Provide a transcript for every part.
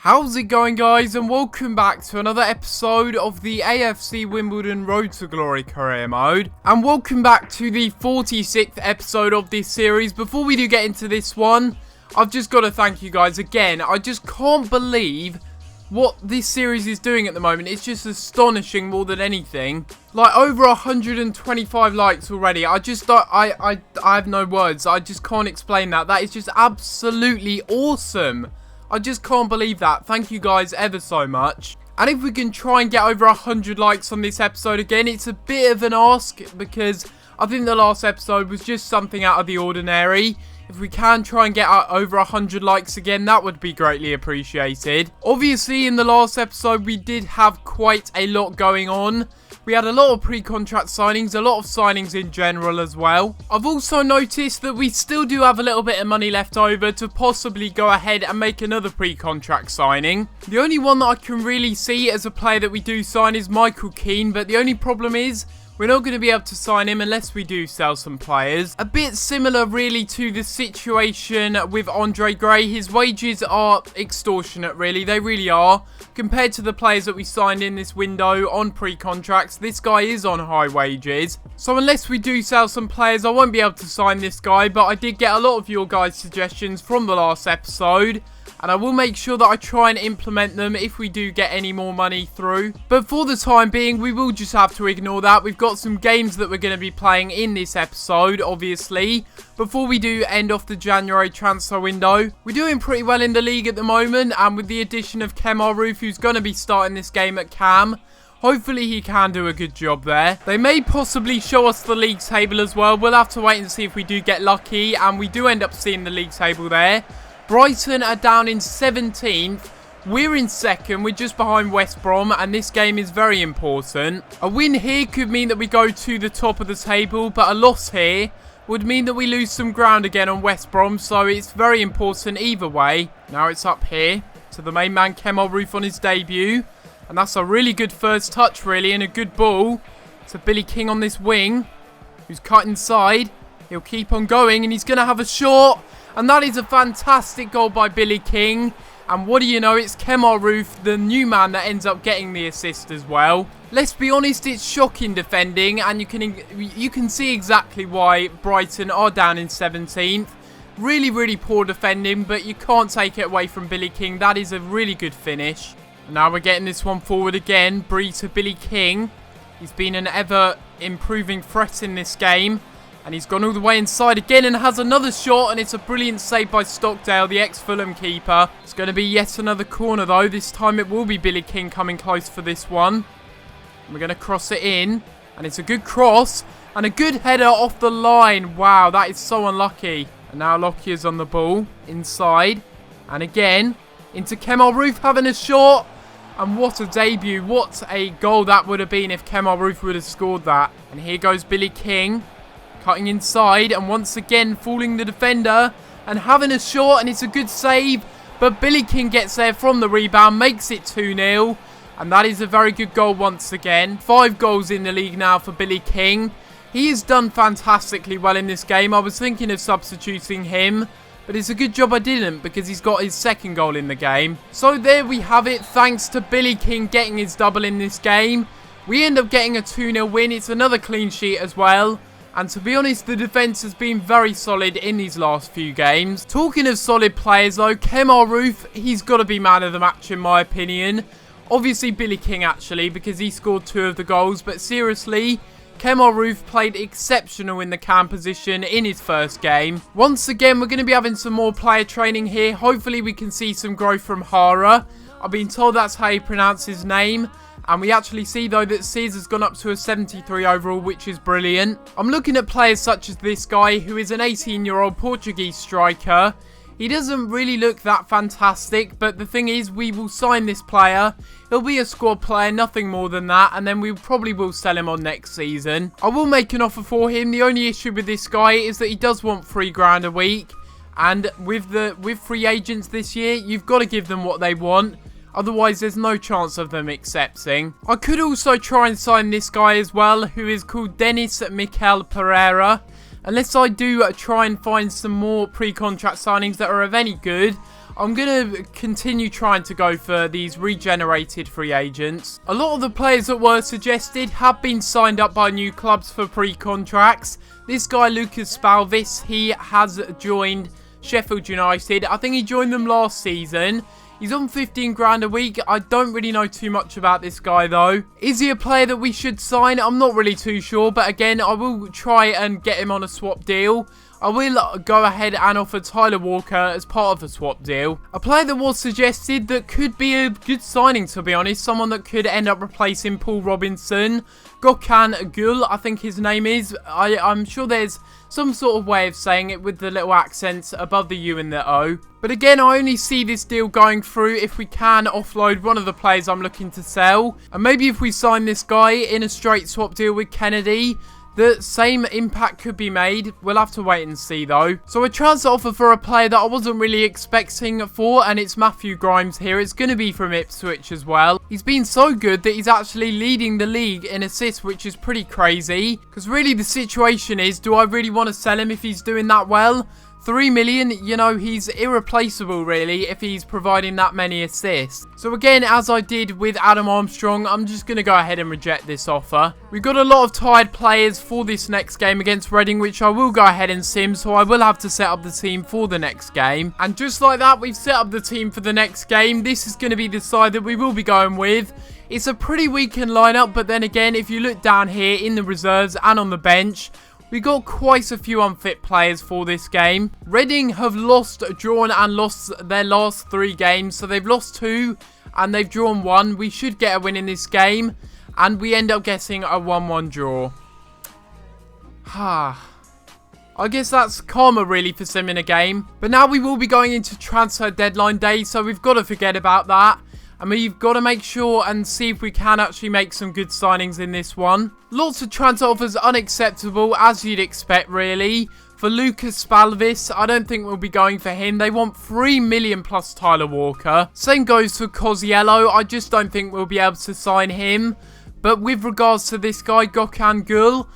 How's it going, guys, and welcome back to another episode of the AFC Wimbledon Road to Glory Career Mode, and welcome back to the 46th episode of this series. Before we do get into this one, I've just got to thank you guys again. I just can't believe what this series is doing at the moment. It's just astonishing more than anything. Like, over 125 likes already. I have no words. I just can't explain that. That is just absolutely awesome. I just can't believe that. Thank you guys ever so much. And if we can try and get over 100 likes on this episode again, it's a bit of an ask because I think the last episode was just something out of the ordinary. If we can try and get over 100 likes again, that would be greatly appreciated. Obviously, in the last episode, we did have quite a lot going on. We had a lot of pre-contract signings, a lot of signings in general as well. I've also noticed that we still do have a little bit of money left over to possibly go ahead and make another pre-contract signing. The only one that I can really see as a player that we do sign is Michael Keane, but the only problem is we're not going to be able to sign him unless we do sell some players. A bit similar really to the situation with Andre Gray. His wages are extortionate really, they really are. Compared to the players that we signed in this window on pre-contracts, this guy is on high wages. So unless we do sell some players, I won't be able to sign this guy. But I did get a lot of your guys' suggestions from the last episode, and I will make sure that I try and implement them if we do get any more money through. But for the time being, we will just have to ignore that. We've got some games that we're going to be playing in this episode, obviously, before we do end off the January transfer window. We're doing pretty well in the league at the moment, and with the addition of Kemar Roof, who's going to be starting this game at Cam, hopefully he can do a good job there. They may possibly show us the league table as well. We'll have to wait and see if we do get lucky, and we do end up seeing the league table there. Brighton are down in 17th. We're in 2nd. We're just behind West Brom, and this game is very important. A win here could mean that we go to the top of the table, but a loss here would mean that we lose some ground again on West Brom, so it's very important either way. Now it's up here to the main man, Kemar Roof, on his debut, and that's a really good first touch, really, and a good ball to Billy King on this wing, who's cut inside. He'll keep on going, and he's going to have a shot. And that is a fantastic goal by Billy King. And what do you know, it's Kemar Roof, the new man, that ends up getting the assist as well. Let's be honest, it's shocking defending, and you can see exactly why Brighton are down in 17th. Really, really poor defending, but you can't take it away from Billy King. That is a really good finish. And now we're getting this one forward again. Bree to Billy King. He's been an ever-improving threat in this game. And he's gone all the way inside again and has another shot. And it's a brilliant save by Stockdale, the ex-Fulham keeper. It's going to be yet another corner, though. This time it will be Billy King coming close for this one. And we're going to cross it in. And it's a good cross. And a good header off the line. Wow, that is so unlucky. And now Lockyer's on the ball. Inside. And again, into Kemar Roof having a shot. And what a debut. What a goal that would have been if Kemar Roof would have scored that. And here goes Billy King. Cutting inside and once again fooling the defender and having a shot, and it's a good save, but Billy King gets there from the rebound, makes it 2-0, and that is a very good goal once again. 5 goals in the league now for Billy King. He has done fantastically well in this game. I was thinking of substituting him, but it's a good job I didn't because he's got his 2nd goal in the game. So there we have it, thanks to Billy King getting his double in this game. We end up getting a 2-0 win. It's another clean sheet as well. And to be honest, the defence has been very solid in these last few games. Talking of solid players though, Kemar Roof, he's got to be man of the match in my opinion. Obviously Billy King actually, because he scored 2 of the goals. But seriously, Kemar Roof played exceptional in the cam position in his first game. Once again, we're going to be having some more player training here. Hopefully we can see some growth from Hara. I've been told that's how you pronounce his name. And we actually see, though, that Caesar's gone up to a 73 overall, which is brilliant. I'm looking at players such as this guy, who is an 18-year-old Portuguese striker. He doesn't really look that fantastic, but the thing is, we will sign this player. He'll be a squad player, nothing more than that, and then we probably will sell him on next season. I will make an offer for him. The only issue with this guy is that he does want £3 a week. And with free agents this year, you've got to give them what they want. Otherwise, there's no chance of them accepting. I could also try and sign this guy as well, who is called Dennis Mikel Pereira. Unless I do try and find some more pre-contract signings that are of any good, I'm going to continue trying to go for these regenerated free agents. A lot of the players that were suggested have been signed up by new clubs for pre-contracts. This guy, Lucas Spalvis, he has joined Sheffield United. I think he joined them last season. He's on 15 grand a week. I don't really know too much about this guy though. Is he a player that we should sign? I'm not really too sure, but again, I will try and get him on a swap deal. I will go ahead and offer Tyler Walker as part of the swap deal. A player that was suggested that could be a good signing, to be honest. Someone that could end up replacing Paul Robinson. Gökhan Gül, I think his name is. I'm sure there's some sort of way of saying it with the little accents above the U and the O. But again, I only see this deal going through if we can offload one of the players I'm looking to sell. And maybe if we sign this guy in a straight swap deal with Kennedy, the same impact could be made. We'll have to wait and see though. So a transfer offer for a player that I wasn't really expecting for, and it's Matthew Grimes here. It's going to be from Ipswich as well. He's been so good that he's actually leading the league in assists, which is pretty crazy. Because really the situation is, do I really want to sell him if he's doing that well? 3 million, you know, he's irreplaceable really if he's providing that many assists. So again, as I did with Adam Armstrong, I'm just going to go ahead and reject this offer. We've got a lot of tired players for this next game against Reading, which I will go ahead and sim, so I will have to set up the team for the next game. And just like that, we've set up the team for the next game. This is going to be the side that we will be going with. It's a pretty weakened lineup, but then again, if you look down here in the reserves and on the bench, we got quite a few unfit players for this game. Reading have drawn and lost their last 3 games. So they've lost 2 and they've drawn 1. We should get a win in this game. And we end up getting a 1-1 draw. I guess that's karma really for simming a game. But now we will be going into transfer deadline day. So we've got to forget about that. And we've got to make sure and see if we can actually make some good signings in this one. Lots of transfer offers unacceptable, as you'd expect, really. For Lucas Spalvis, I don't think we'll be going for him. They want 3 million plus Tyler Walker. Same goes for Coziello. I just don't think we'll be able to sign him. But with regards to this guy, Gökhan Gül,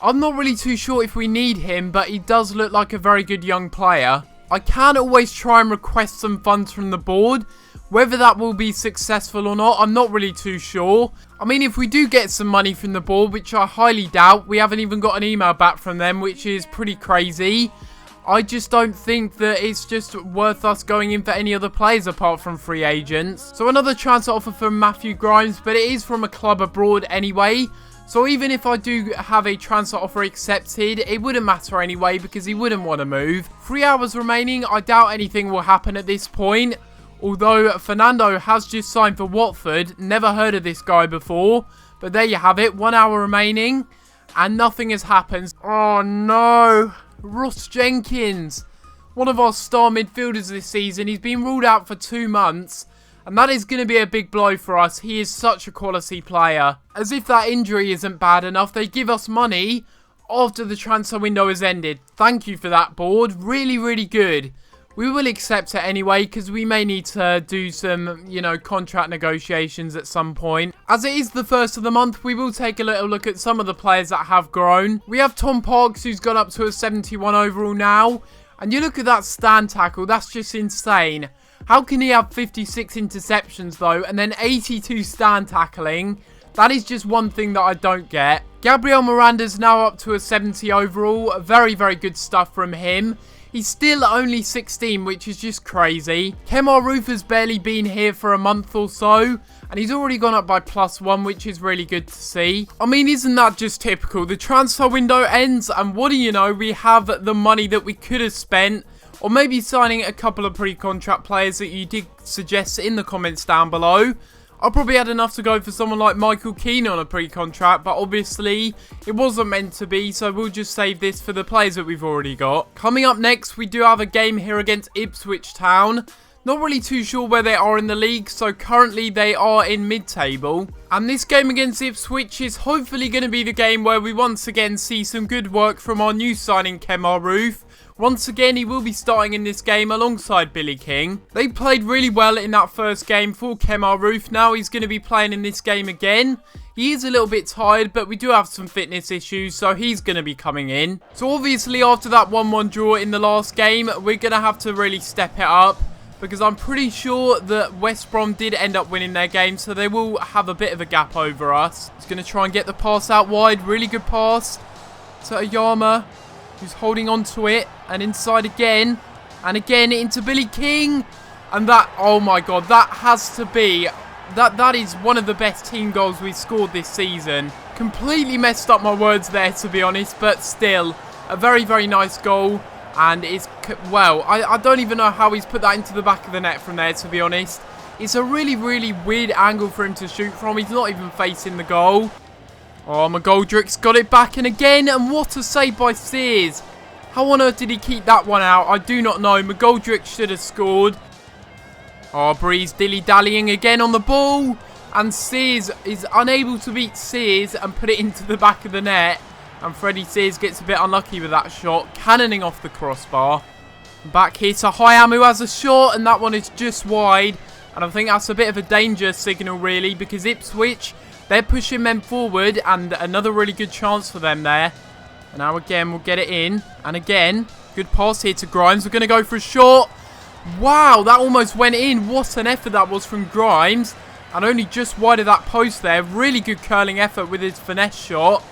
I'm not really too sure if we need him, but he does look like a very good young player. I can always try and request some funds from the board. Whether that will be successful or not, I'm not really too sure. I mean, if we do get some money from the board, which I highly doubt, we haven't even got an email back from them, which is pretty crazy. I just don't think that it's just worth us going in for any other players apart from free agents. So another transfer offer from Matthew Grimes, but it is from a club abroad anyway. So even if I do have a transfer offer accepted, it wouldn't matter anyway because he wouldn't want to move. 3 hours remaining. I doubt anything will happen at this point. Although Fernando has just signed for Watford. Never heard of this guy before. But there you have it. 1 hour remaining. And nothing has happened. Oh no. Ross Jenkins. One of our star midfielders this season. He's been ruled out for 2 months. And that is going to be a big blow for us. He is such a quality player. As if that injury isn't bad enough, they give us money after the transfer window has ended. Thank you for that, board. Really, really good. We will accept it anyway because we may need to do some, contract negotiations at some point. As it is the first of the month, we will take a little look at some of the players that have grown. We have Tom Parks, who's got up to a 71 overall now. And you look at that stand tackle, that's just insane. How can he have 56 interceptions though, and then 82 stand tackling? That is just one thing that I don't get. Gabriel Miranda's now up to a 70 overall. Very, very good stuff from him. He's still only 16, which is just crazy. Kemar Roof has barely been here for a month or so, and he's already gone up by +1, which is really good to see. I mean, isn't that just typical? The transfer window ends, and what do you know? We have the money that we could have spent, or maybe signing a couple of pre-contract players that you did suggest in the comments down below. I probably had enough to go for someone like Michael Keane on a pre-contract, but obviously it wasn't meant to be, so we'll just save this for the players that we've already got. Coming up next, we do have a game here against Ipswich Town. Not really too sure where they are in the league, so currently they are in mid-table. And this game against Ipswich is hopefully going to be the game where we once again see some good work from our new signing Kemar Roof. Once again, he will be starting in this game alongside Billy King. They played really well in that first game for Kemar Roof. Now he's going to be playing in this game again. He is a little bit tired, but we do have some fitness issues, so he's going to be coming in. So obviously, after that 1-1 draw in the last game, we're going to have to really step it up. because I'm pretty sure that West Brom did end up winning their game, so they will have a bit of a gap over us. He's going to try and get the pass out wide. Really good pass to Ayama, who's holding on to it, and inside again, and again into Billy King. And that, oh my god, that has to be, that is one of the best team goals we've scored this season. Completely messed up my words there, to be honest, but still, a very, very nice goal. And it's, well, I don't even know how he's put that into the back of the net from there, to be honest. It's a really, really weird angle for him to shoot from. He's not even facing the goal. Oh, McGoldrick's got it back, and again, and what a save by Sears. How on earth did he keep that one out? I do not know. McGoldrick should have scored. Oh, Breeze dilly-dallying again on the ball. And Sears is unable to beat Sears and put it into the back of the net. And Freddie Sears gets a bit unlucky with that shot, cannoning off the crossbar. Back here to Hyam, who has a shot, and that one is just wide. And I think that's a bit of a danger signal, really, because Ipswich, they're pushing men forward, and another really good chance for them there. And now again, we'll get it in. And again, good pass here to Grimes. We're going to go for a shot. Wow, that almost went in. What an effort that was from Grimes. And only just wide of that post there. Really good curling effort with his finesse shot.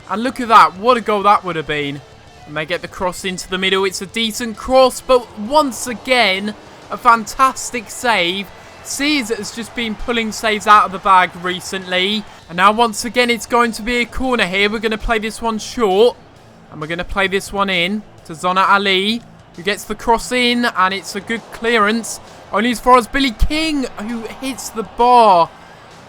And look at that. What a goal that would have been. And they get the cross into the middle. It's a decent cross. But once again, a fantastic save. Sears has just been pulling saves out of the bag recently. And now once again, it's going to be a corner here. We're going to play this one short. And we're going to play this one in to Zona Ali, who gets the cross in. And it's a good clearance. Only as far as Billy King, who hits the bar.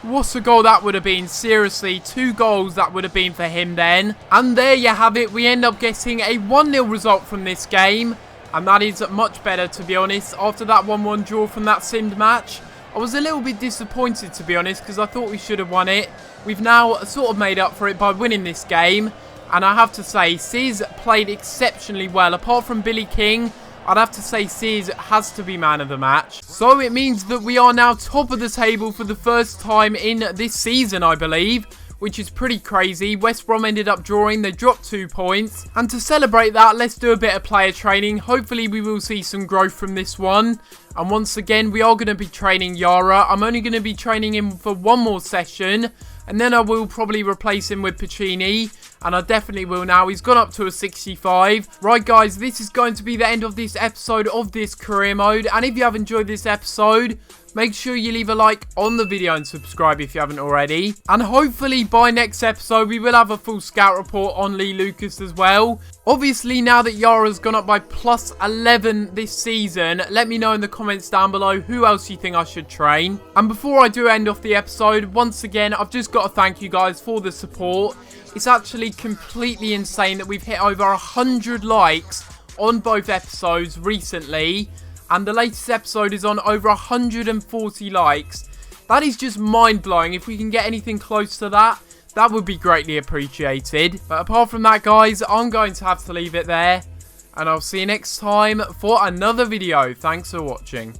What a goal that would have been. Seriously, 2 goals that would have been for him then. And there you have it. We end up getting a 1-0 result from this game. And that is much better, to be honest. After that 1-1 draw from that simmed match, I was a little bit disappointed, to be honest, because I thought we should have won it. We've now sort of made up for it by winning this game. And I have to say, Sears played exceptionally well. Apart from Billy King, I'd have to say Sears has to be man of the match. So it means that we are now top of the table for the first time in this season, I believe, which is pretty crazy. West Brom ended up drawing. They dropped 2 points. And to celebrate that, let's do a bit of player training. Hopefully we will see some growth from this one. And once again, we are going to be training Yara. I'm only going to be training him for 1 more session. And then I will probably replace him with Pacini. And I definitely will now. He's gone up to a 65. Right, guys, this is going to be the end of this episode of this career mode. And if you have enjoyed this episode, make sure you leave a like on the video and subscribe if you haven't already. And hopefully by next episode, we will have a full scout report on Lee Lucas as well. Obviously, now that Yara's gone up by plus 11 this season, let me know in the comments down below who else you think I should train. And before I do end off the episode, once again, I've just got to thank you guys for the support. It's actually completely insane that we've hit over 100 likes on both episodes recently. And the latest episode is on over 140 likes. That is just mind-blowing. If we can get anything close to that, that would be greatly appreciated. But apart from that, guys, I'm going to have to leave it there. And I'll see you next time for another video. Thanks for watching.